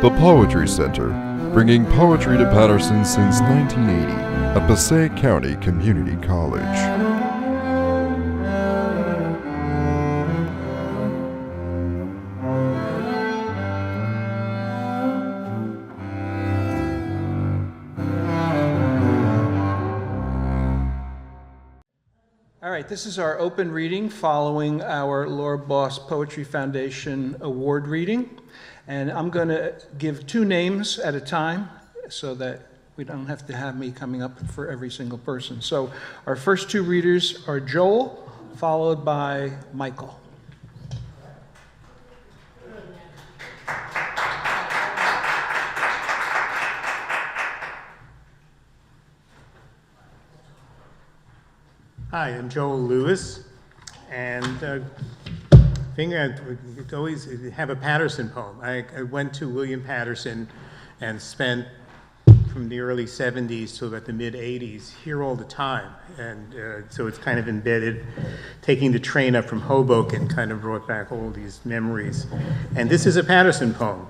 The Poetry Center, bringing poetry to Paterson since 1980 at Passaic County Community College. All right, this is our open reading following our Laura Boss Poetry Foundation award reading. And I'm going to give two names at a time so that we don't have to have me coming up for every single person. So our first two readers are Joel, followed by Michael. Hi, I'm Joel Lewis, and I always have a Paterson poem. I went to William Paterson and spent from the early 70s to about the mid 80s here all the time, and so it's kind of embedded. Taking the train up from Hoboken kind of brought back all these memories. And this is a Paterson poem,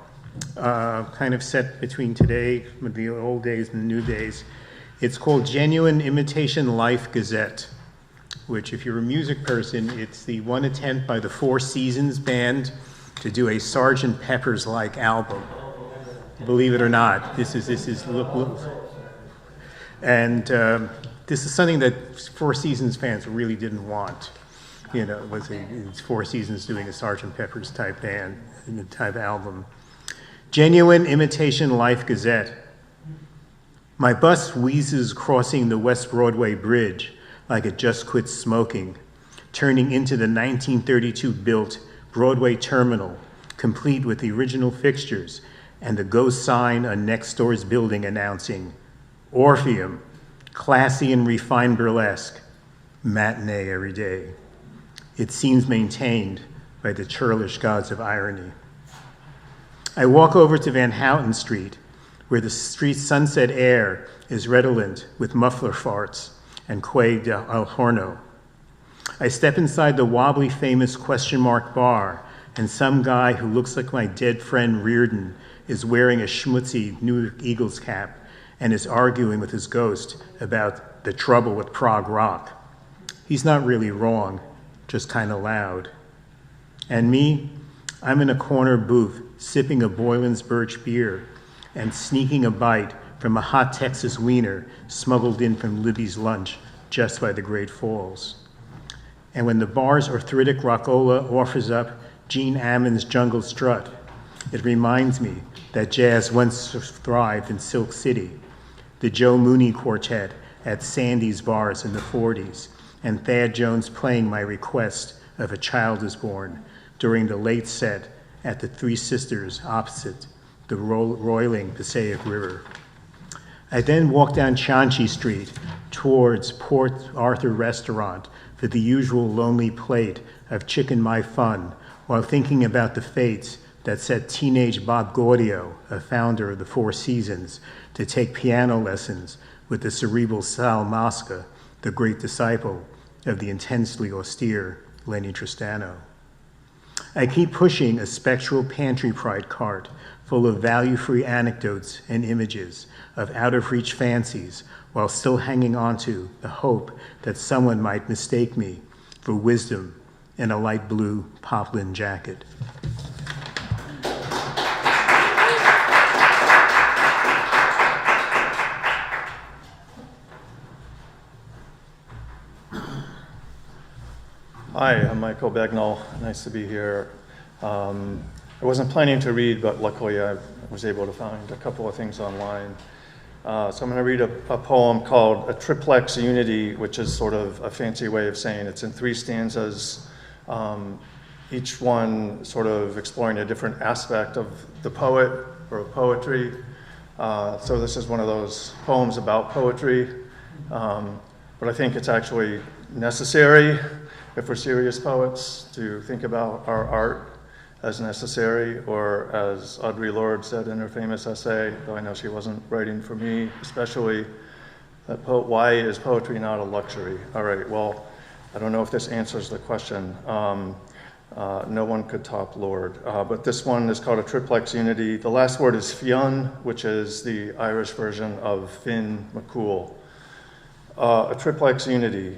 kind of set between today, the old days and the new days. It's called Genuine Imitation Life Gazette, which, if you're a music person, it's the one attempt by the Four Seasons Band to do a Sgt. Pepper's-like album. Believe it or not, this is look. And this is something that Four Seasons fans really didn't want. You know, it's Four Seasons doing a Sgt. Pepper's type band, type album. Genuine Imitation Life Gazette. My bus wheezes crossing the West Broadway Bridge like it just quit smoking, turning into the 1932 built Broadway terminal, complete with the original fixtures and the ghost sign on next door's building announcing, Orpheum, classy and refined burlesque, matinee every day. It seems maintained by the churlish gods of irony. I walk over to Van Houten Street, where the street's sunset air is redolent with muffler farts and Quay del Horno. I step inside the wobbly famous question mark bar, and some guy who looks like my dead friend Reardon is wearing a schmutzy New Eagles cap and is arguing with his ghost about the trouble with prog rock. He's not really wrong, just kind of loud. And me, I'm in a corner booth sipping a Boylan's Birch beer and sneaking a bite from a hot Texas wiener smuggled in from Libby's lunch just by the Great Falls. And when the bar's arthritic rockola offers up Gene Ammon's Jungle Strut, it reminds me that jazz once thrived in Silk City, the Joe Mooney Quartet at Sandy's bars in the 40s, and Thad Jones playing my request of A Child Is Born during the late set at the Three Sisters opposite the roiling Passaic River. I then walk down Chauncey Street towards Port Arthur Restaurant for the usual lonely plate of chicken my fun while thinking about the fates that set teenage Bob Gaudio, a founder of the Four Seasons, to take piano lessons with the cerebral Sal Mosca, the great disciple of the intensely austere Lenny Tristano. I keep pushing a spectral pantry pride cart full of value-free anecdotes and images of out-of-reach fancies while still hanging on to the hope that someone might mistake me for wisdom in a light blue poplin jacket. Hi, I'm Michael Begnal. Nice to be here. I wasn't planning to read, but luckily I was able to find a couple of things online. So I'm going to read a poem called A Triplex Unity, which is sort of a fancy way of saying it's in 3 stanzas, each one sort of exploring a different aspect of the poet or poetry. So this is one of those poems about poetry, but I think it's actually necessary if we're serious poets to think about our art as necessary, or as Audre Lorde said in her famous essay, though I know she wasn't writing for me especially, that why is poetry not a luxury? All right, well, I don't know if this answers the question. No one could top Lord. But this one is called a triplex unity. The last word is fionn, which is the Irish version of Finn McCool. A triplex unity.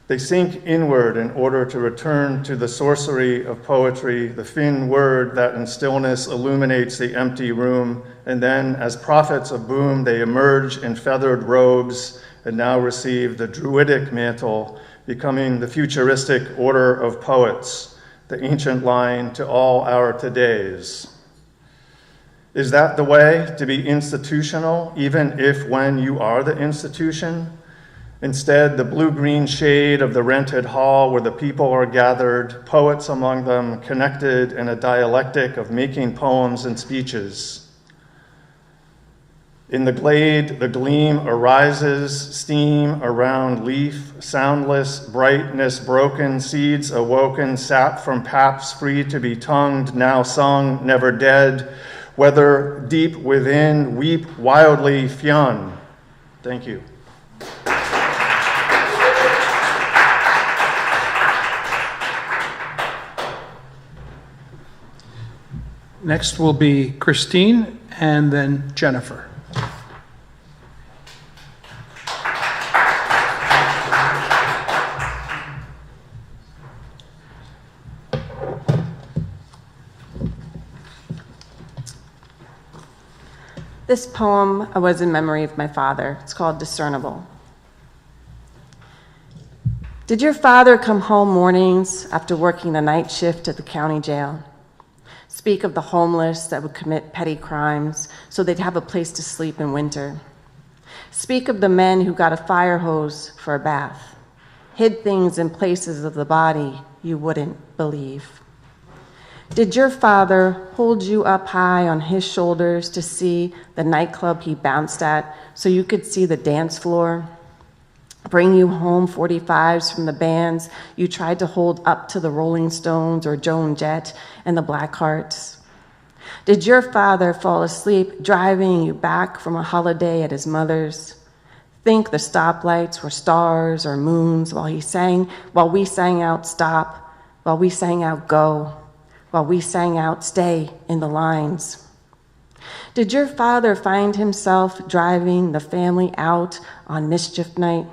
They sink inward in order to return to the sorcery of poetry, the Finn word that in stillness illuminates the empty room, and then as prophets of boom, they emerge in feathered robes and now receive the druidic mantle, becoming the futuristic order of poets, the ancient line to all our todays. Is that the way to be institutional, even if when you are the institution? Instead, the blue-green shade of the rented hall where the people are gathered, poets among them, connected in a dialectic of making poems and speeches. In the glade, the gleam arises, steam around leaf, soundless, brightness broken, seeds awoken, sap from paps free to be tongued, now sung, never dead, whether deep within, weep wildly, fionn. Thank you. Next will be Christine and then Jennifer. This poem was in memory of my father. It's called Discernible. Did your father come home mornings after working the night shift at the county jail? Speak of the homeless that would commit petty crimes so they'd have a place to sleep in winter. Speak of the men who got a fire hose for a bath, hid things in places of the body you wouldn't believe. Did your father hold you up high on his shoulders to see the nightclub he bounced at so you could see the dance floor? Bring you home 45s from the bands you tried to hold up to the Rolling Stones or Joan Jett and the Blackhearts? Did your father fall asleep driving you back from a holiday at his mother's? Think the stoplights were stars or moons while we sang out stop, while we sang out go, while we sang out stay in the lines? Did your father find himself driving the family out on mischief night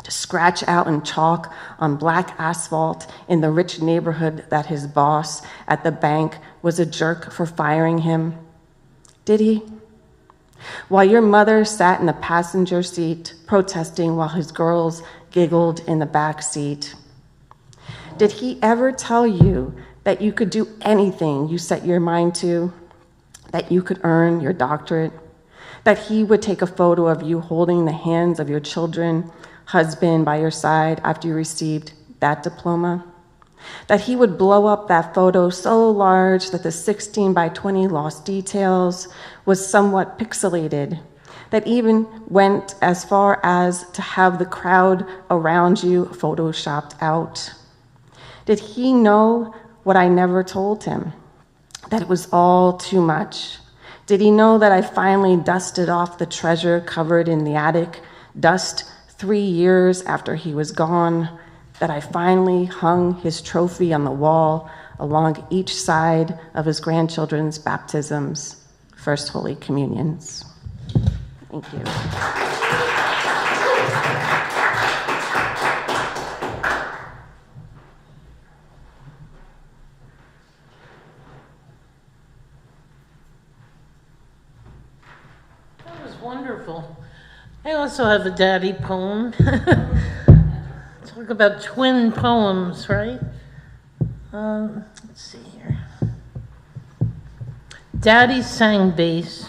to scratch out in chalk on black asphalt in the rich neighborhood that his boss at the bank was a jerk for firing him? Did he? While your mother sat in the passenger seat protesting while his girls giggled in the back seat? Did he ever tell you that you could do anything you set your mind to, that you could earn your doctorate, that he would take a photo of you holding the hands of your children, husband by your side after you received that diploma, that he would blow up that photo so large that the 16 by 20 lost details was somewhat pixelated, that even went as far as to have the crowd around you photoshopped out? Did he know what I never told him, that it was all too much? Did he know that I finally dusted off the treasure covered in the attic, dust 3 years after he was gone, that I finally hung his trophy on the wall along each side of his grandchildren's baptisms, First Holy Communions? Thank you. Wonderful. I also have a daddy poem. Talk about twin poems, right? Let's see here. Daddy sang bass.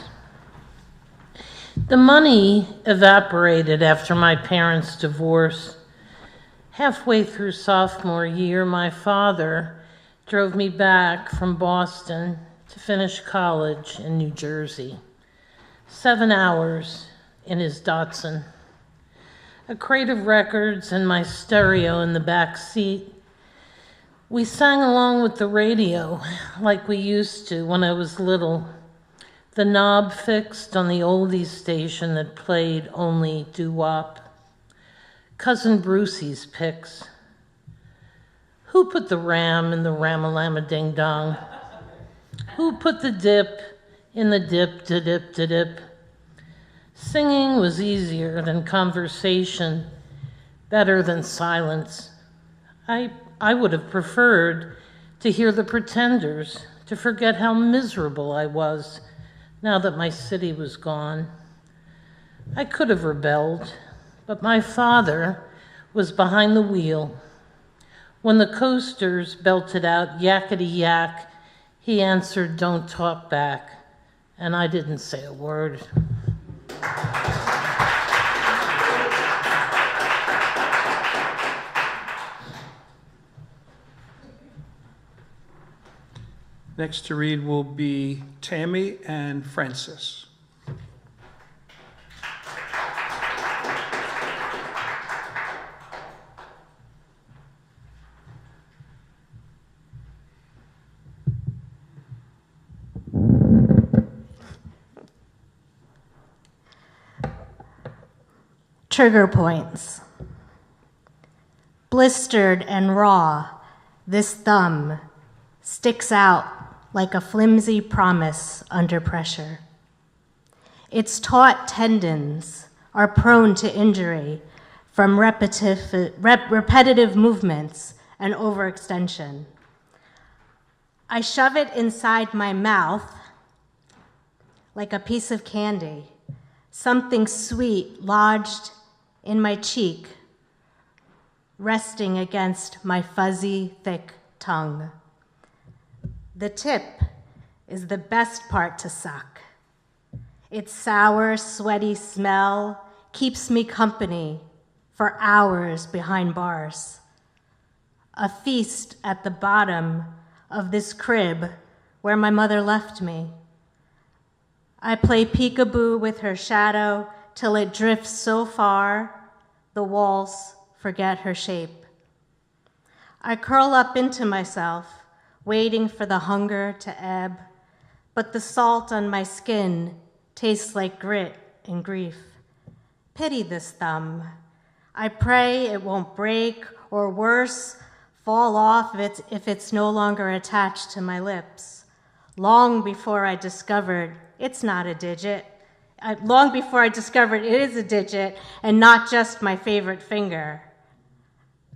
The money evaporated after my parents' divorce. Halfway through sophomore year, my father drove me back from Boston to finish college in New Jersey. 7 hours in his Datsun. A crate of records and my stereo in the back seat. We sang along with the radio like we used to when I was little. The knob fixed on the oldies station that played only doo-wop. Cousin Brucey's picks. Who put the ram in the ram-a-lam-a-ding-dong? Who put the dip in the dip-to-dip-to-dip? Singing was easier than conversation, better than silence. I would have preferred to hear the Pretenders, to forget how miserable I was now that my city was gone. I could have rebelled, but my father was behind the wheel. When the coasters belted out yakety-yak, he answered, "Don't talk back," and I didn't say a word. Next to read will be Tammy and Francis. Trigger points. Blistered and raw, this thumb sticks out like a flimsy promise under pressure. Its taut tendons are prone to injury from repetitive movements and overextension. I shove it inside my mouth like a piece of candy, something sweet lodged in my cheek, resting against my fuzzy, thick tongue. The tip is the best part to suck. Its sour, sweaty smell keeps me company for hours behind bars. A feast at the bottom of this crib where my mother left me. I play peekaboo with her shadow till it drifts so far the walls forget her shape. I curl up into myself, waiting for the hunger to ebb, but the salt on my skin tastes like grit and grief. Pity this thumb. I pray it won't break, or worse, fall off if it's no longer attached to my lips. Long before I discovered it's not a digit, long before I discovered it is a digit and not just my favorite finger.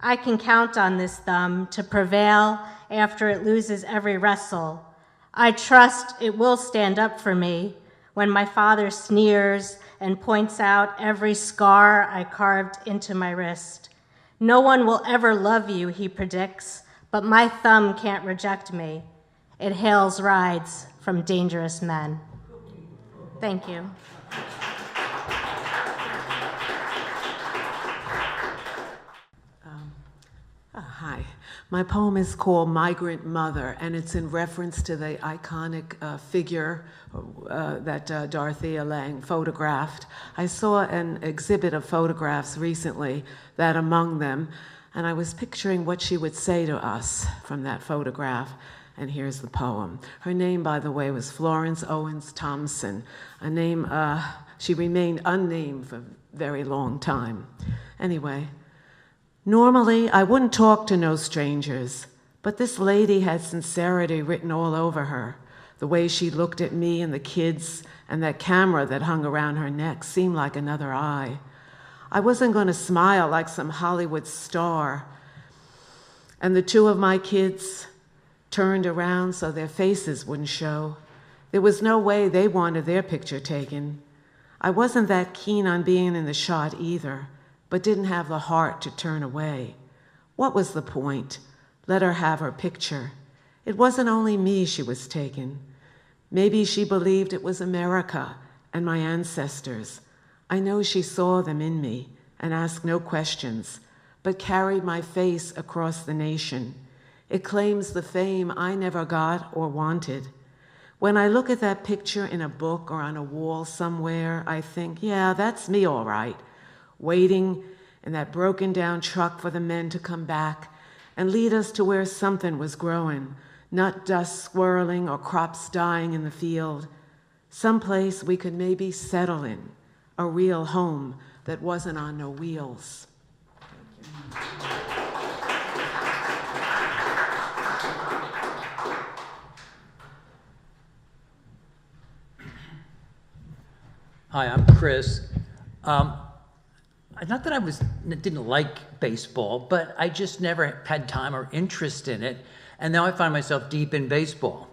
I can count on this thumb to prevail after it loses every wrestle. I trust it will stand up for me when my father sneers and points out every scar I carved into my wrist. No one will ever love you, he predicts, but my thumb can't reject me. It hails rides from dangerous men. Thank you. Hi. My poem is called Migrant Mother, and it's in reference to the iconic figure that Dorothea Lange photographed. I saw an exhibit of photographs recently, that among them, and I was picturing what she would say to us from that photograph, and here's the poem. Her name, by the way, was Florence Owens Thompson, a name she remained unnamed for a very long time. Anyway, normally, I wouldn't talk to no strangers, but this lady had sincerity written all over her. The way she looked at me and the kids and that camera that hung around her neck seemed like another eye. I wasn't going to smile like some Hollywood star. And the two of my kids turned around so their faces wouldn't show. There was no way they wanted their picture taken. I wasn't that keen on being in the shot either, but didn't have the heart to turn away. What was the point? Let her have her picture. It wasn't only me she was taking. Maybe she believed it was America and my ancestors. I know she saw them in me and asked no questions, but carried my face across the nation. It claims the fame I never got or wanted. When I look at that picture in a book or on a wall somewhere, I think, yeah, that's me all right, waiting in that broken down truck for the men to come back and lead us to where something was growing, not dust swirling or crops dying in the field, someplace we could maybe settle in, a real home that wasn't on no wheels. Hi, I'm Chris. Not that I didn't like baseball, but I just never had time or interest in it, and now I find myself deep in baseball.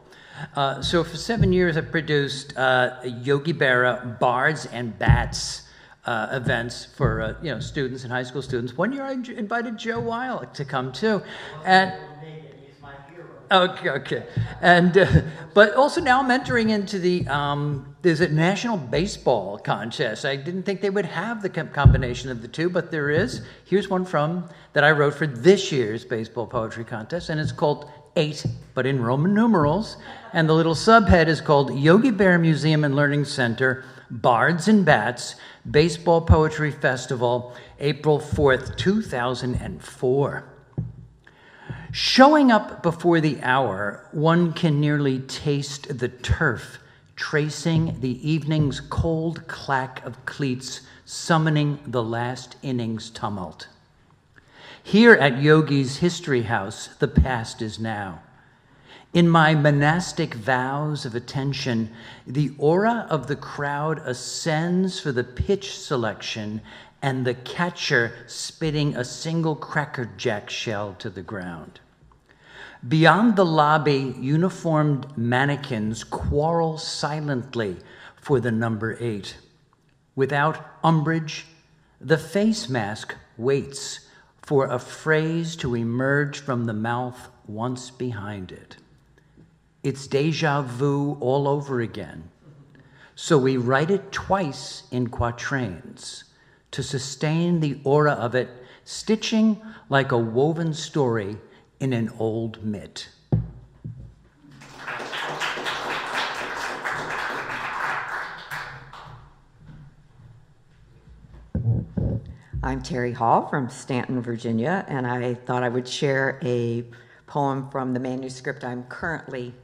So for 7 years, I've produced Yogi Berra Bards and Bats events for students and high school students. One year, I invited Joe Weil to come too, and. Okay. And but also now I'm entering into the there's a national baseball contest. I didn't think they would have the combination of the two, but there is. Here's one that I wrote for this year's baseball poetry contest, and it's called 8, but in Roman numerals. And the little subhead is called Yogi Berra Museum and Learning Center, Bards and Bats, Baseball Poetry Festival, April 4th, 2004. Showing up before the hour, one can nearly taste the turf, tracing the evening's cold clack of cleats, summoning the last inning's tumult. Here at Yogi's History House, the past is now. In my monastic vows of attention, the aura of the crowd ascends for the pitch selection and the catcher spitting a single Cracker Jack shell to the ground. Beyond the lobby, uniformed mannequins quarrel silently for the number 8. Without umbrage, the face mask waits for a phrase to emerge from the mouth once behind it. It's déjà vu all over again. So we write it twice in quatrains to sustain the aura of it, stitching like a woven story in an old mitt. I'm Terry Hall from Stanton, Virginia, and I thought I would share a poem from the manuscript I'm currently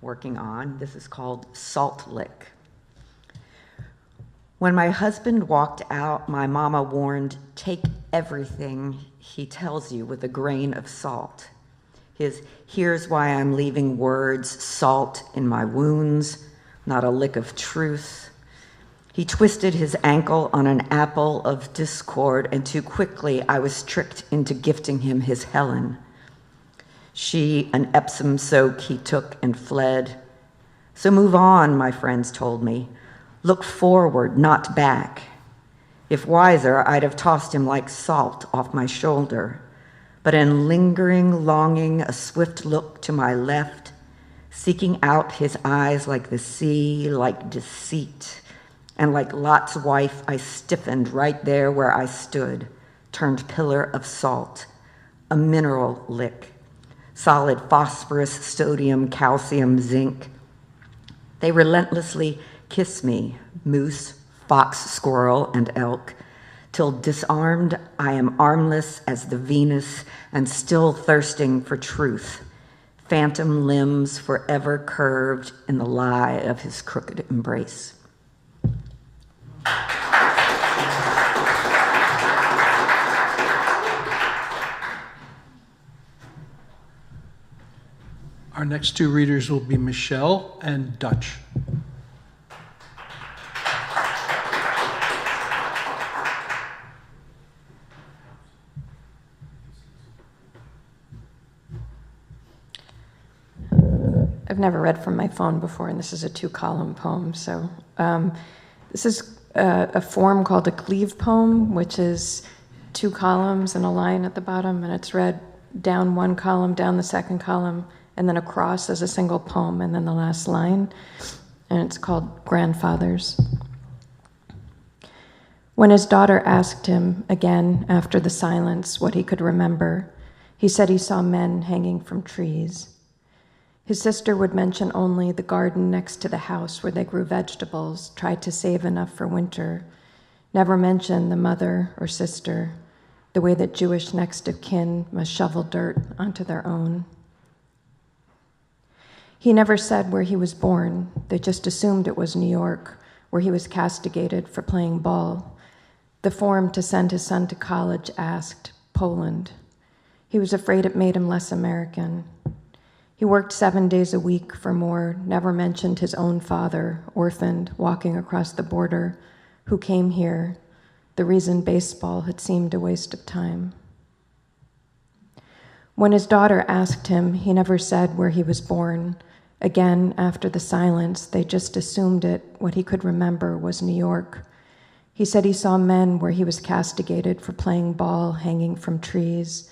working on. This is called Salt Lick. When my husband walked out, my mama warned, take everything he tells you with a grain of salt. His, here's why I'm leaving words, salt in my wounds, not a lick of truth. He twisted his ankle on an apple of discord, and too quickly I was tricked into gifting him his Helen. She, an Epsom soak he took and fled. So move on, my friends told me. Look forward, not back. If wiser, I'd have tossed him like salt off my shoulder. But in lingering longing, a swift look to my left, seeking out his eyes like the sea, like deceit. And like Lot's wife, I stiffened right there where I stood, turned pillar of salt, a mineral lick, solid phosphorus, sodium, calcium, zinc. They relentlessly kiss me, moose, fox, squirrel, and elk, till disarmed I am armless as the Venus and still thirsting for truth, phantom limbs forever curved in the lie of his crooked embrace. Our next two readers will be Michelle and Dutch. I've never read from my phone before, and this is a 2-column poem. So this is a form called a cleave poem, which is 2 columns and a line at the bottom, and it's read down 1 column, down the 2nd column, and then across as a single poem, and then the last line, and it's called Grandfathers. When his daughter asked him again after the silence what he could remember, he said he saw men hanging from trees. His sister would mention only the garden next to the house where they grew vegetables, tried to save enough for winter, never mention the mother or sister, the way that Jewish next of kin must shovel dirt onto their own. He never said where he was born. They just assumed it was New York, where he was castigated for playing ball. The form to send his son to college asked Poland. He was afraid it made him less American. He worked 7 days a week for more, never mentioned his own father, orphaned, walking across the border, who came here, the reason baseball had seemed a waste of time. When his daughter asked him, he never said where he was born. Again, after the silence, they just assumed it. What he could remember was New York. He said he saw men where he was castigated for playing ball hanging from trees.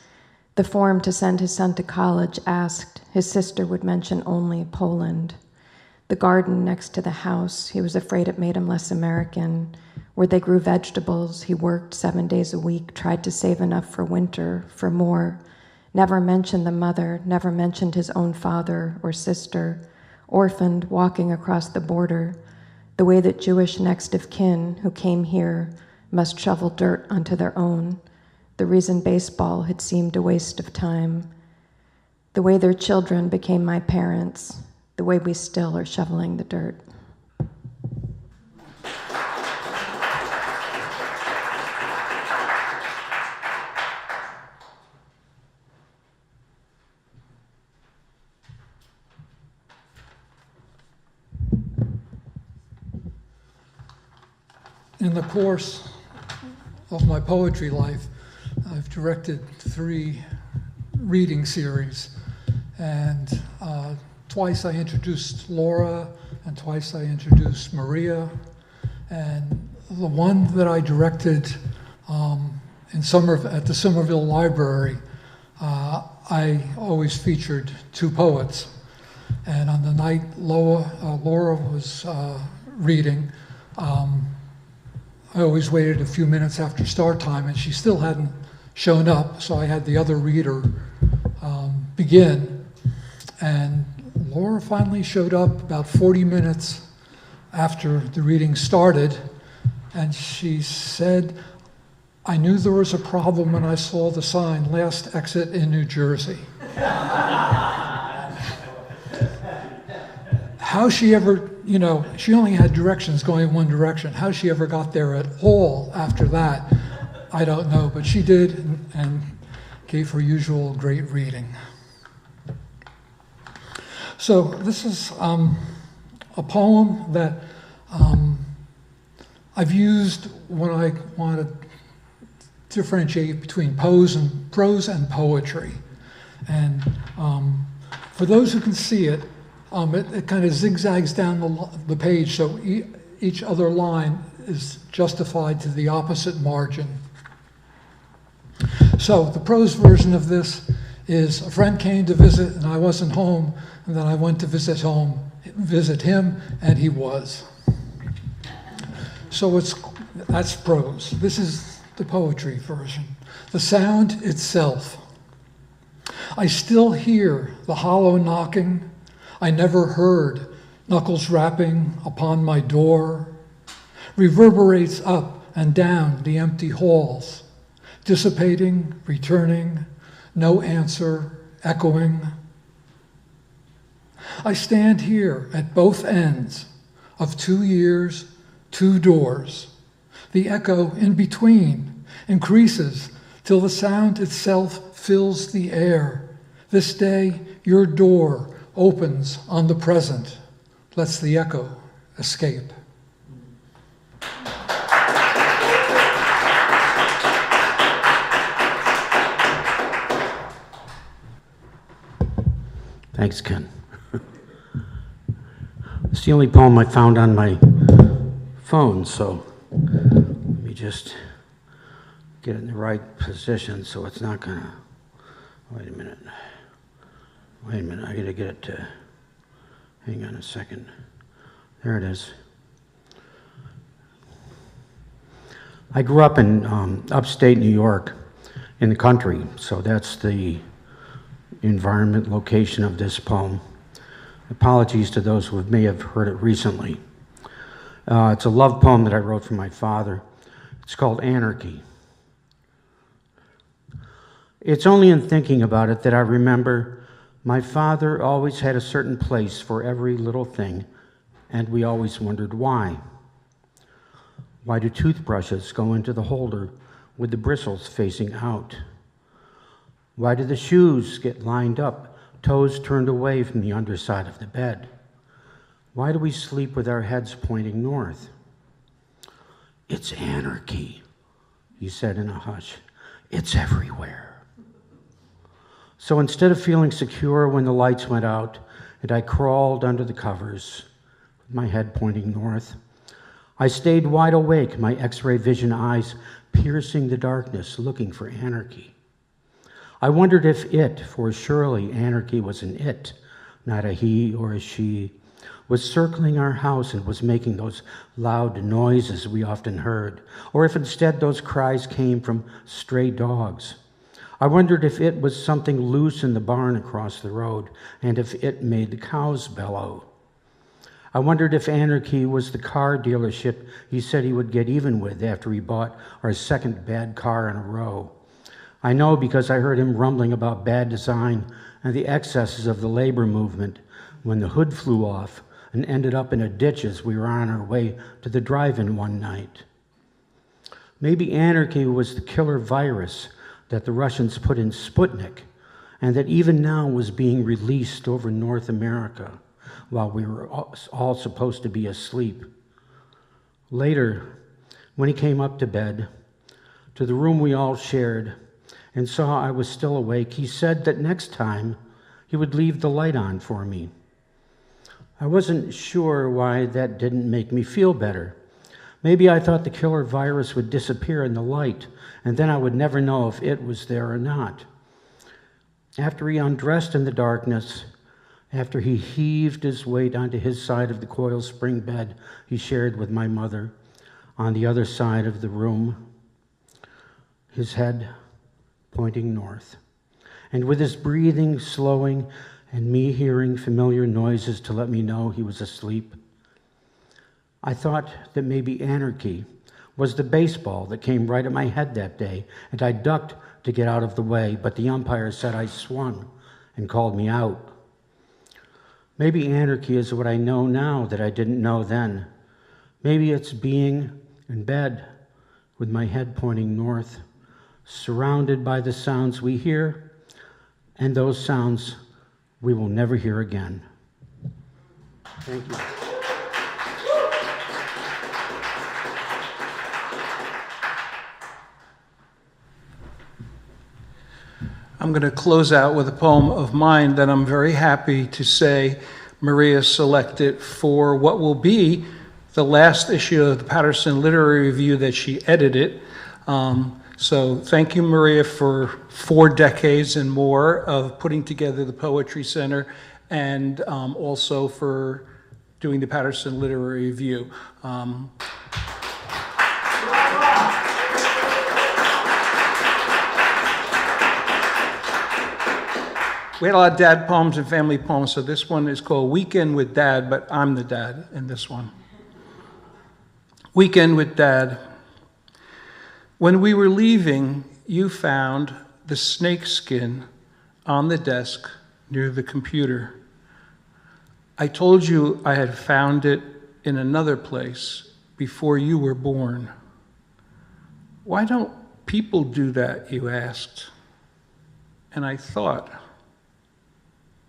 The form to send his son to college asked. His sister would mention only Poland. The garden next to the house, he was afraid it made him less American. Where they grew vegetables, he worked 7 days a week, tried to save enough for winter, for more. Never mentioned the mother, never mentioned his own father or sister, orphaned, walking across the border, the way that Jewish next of kin who came here must shovel dirt onto their own, the reason baseball had seemed a waste of time, the way their children became my parents, the way we still are shoveling the dirt. In the course of my poetry life, I've directed 3 reading series, and twice I introduced Laura, and twice I introduced Maria, and the one that I directed at the Somerville Library, I always featured 2 poets, and on the night Laura was reading, I always waited a few minutes after start time, and she still hadn't shown up, so I had the other reader begin. And Laura finally showed up about 40 minutes after the reading started, and she said, "I knew there was a problem when I saw the sign, last exit in New Jersey." How she ever, she only had directions going one direction. How she ever got there at all after that, I don't know, but she did and gave her usual great reading. So this is a poem that I've used when I want to differentiate between prose and poetry. And for those who can see it, it kind of zigzags down the page, so each other line is justified to the opposite margin. So the prose version of this is: a friend came to visit and I wasn't home, and then I went to visit him, and he was. So that's prose. This is the poetry version. The sound itself. I still hear the hollow knocking I never heard, knuckles rapping upon my door, reverberates up and down the empty halls, dissipating, returning, no answer, echoing. I stand here at both ends of 2 years, 2 doors. The echo in between increases till the sound itself fills the air. This day, your door opens on the present, lets the echo escape. Thanks, Ken. It's the only poem I found on my phone, so let me just get it in the right position so it's not gonna, wait a minute, I gotta get it to, hang on a second. There it is. I grew up in upstate New York, in the country, so that's the environment, location of this poem. Apologies to those who may have heard it recently. It's a love poem that I wrote for my father. It's called Anarchy. It's only in thinking about it that I remember my father always had a certain place for every little thing, and we always wondered why. Why do toothbrushes go into the holder with the bristles facing out? Why do the shoes get lined up, toes turned away from the underside of the bed? Why do we sleep with our heads pointing north? "It's anarchy," he said in a hush. "It's everywhere." So instead of feeling secure when the lights went out and I crawled under the covers, with my head pointing north, I stayed wide awake, my X-ray vision eyes piercing the darkness, looking for anarchy. I wondered if it, for surely anarchy was an it, not a he or a she, was circling our house and was making those loud noises we often heard, or if instead those cries came from stray dogs. I wondered if it was something loose in the barn across the road, and if it made the cows bellow. I wondered if anarchy was the car dealership he said he would get even with after he bought our second bad car in a row. I know because I heard him rumbling about bad design and the excesses of the labor movement when the hood flew off and ended up in a ditch as we were on our way to the drive-in one night. Maybe anarchy was the killer virus that the Russians put in Sputnik and that even now was being released over North America while we were all supposed to be asleep. Later, when he came up to bed, to the room we all shared, and saw I was still awake, he said that next time he would leave the light on for me. I wasn't sure why that didn't make me feel better. Maybe I thought the killer virus would disappear in the light, and then I would never know if it was there or not. After he undressed in the darkness, after he heaved his weight onto his side of the coil spring bed he shared with my mother on the other side of the room, his head pointing north, and with his breathing slowing and me hearing familiar noises to let me know he was asleep, I thought that maybe anarchy was the baseball that came right at my head that day, and I ducked to get out of the way, but the umpire said I swung and called me out. Maybe anarchy is what I know now that I didn't know then. Maybe it's being in bed with my head pointing north, surrounded by the sounds we hear and those sounds we will never hear again. Thank you. I'm going to close out with a poem of mine that I'm very happy to say Maria selected for what will be the last issue of the Paterson Literary Review that she edited. So thank you, Maria, for 4 decades and more of putting together the Poetry Center and also for doing the Paterson Literary Review. We had a lot of dad poems and family poems, so this one is called Weekend with Dad, but I'm the dad in this one. Weekend with Dad. When we were leaving, you found the snake skin on the desk near the computer. I told you I had found it in another place before you were born. Why don't people do that, you asked? And I thought,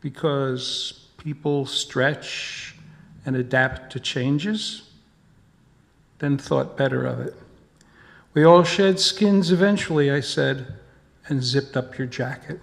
because people stretch and adapt to changes, then thought better of it. We all shed skins eventually, I said, and zipped up your jacket.